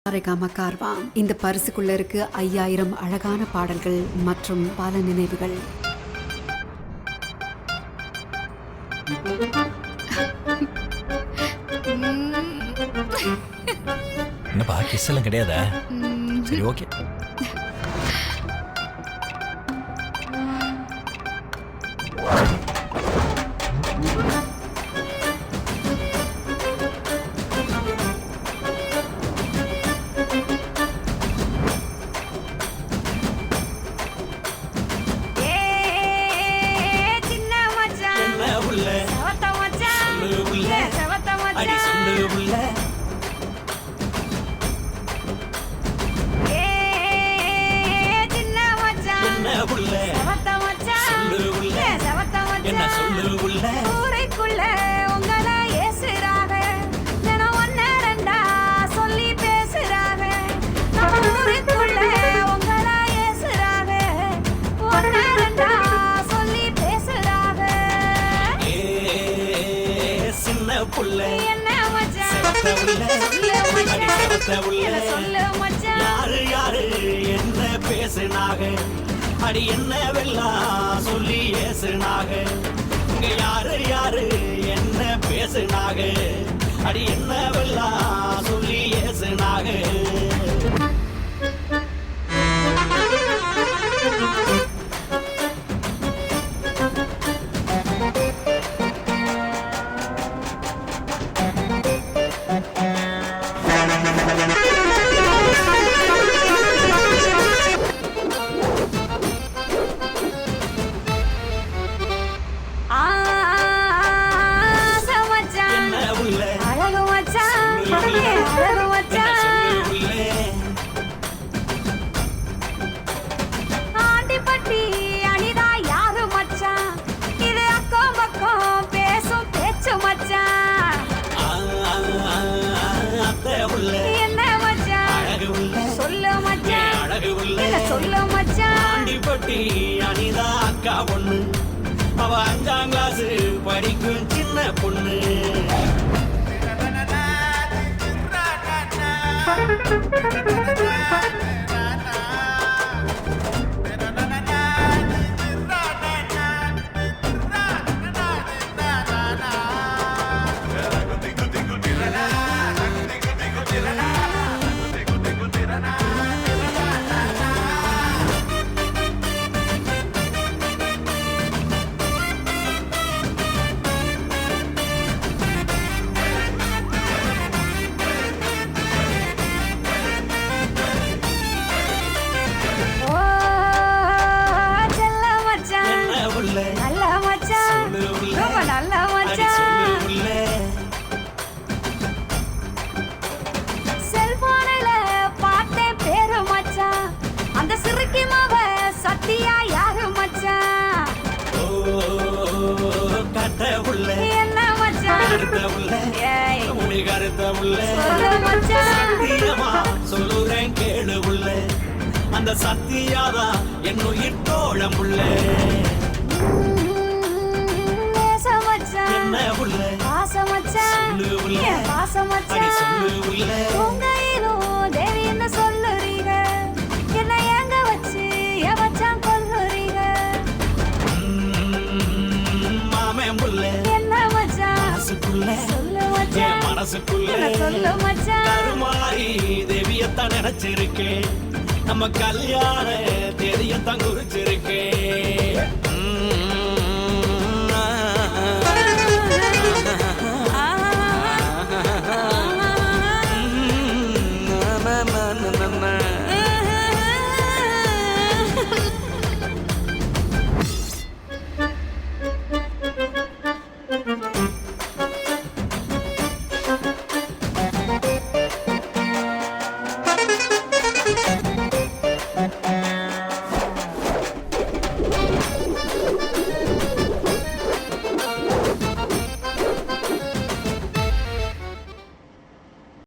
சாரேகாமா கார்வா. இந்த பரிசுக்குள்ள இருக்கு 5000 அழகான பாடல்கள் மற்றும் பல நினைவுகள். என்னப்பா கிஸ் எல்லாம் கிடையாதா? சரி ஓகே. யாரு யாரு என்ன பேசுனாக, அடி என்ன வெல்லாம் சொல்லி ஏசுனாக. இங்க யாரு யாரு என்ன பேசுனாக, அடி என்ன வெல்லாம் சொல்லி ஏசுனாக. அனிதா அக்கா பொண்ணு, அவ 5ஆம் கிளாஸ் படிக்கும் சின்ன பொண்ணு. சொல்லுறேன் கேளு உள்ள, அந்த சத்தியாதா என் உயிர் தோழம் உள்ள. என்ன உள்ள சொல்லு உள்ள, தேவி என்ன சொல்லுறீங்க, என்ன எங்க வச்சு எவச்சான் கொல்லுறீங்க. மாமன் புள்ள என்ன மச்சான் மனசுக்குள்ள சொல்லு மச்சான். கருமாறி தேவியத்தான் நினைச்சிருக்கேன், நம்ம கல்யாண தேதியத்தான் குறிச்சிருக்கேன்.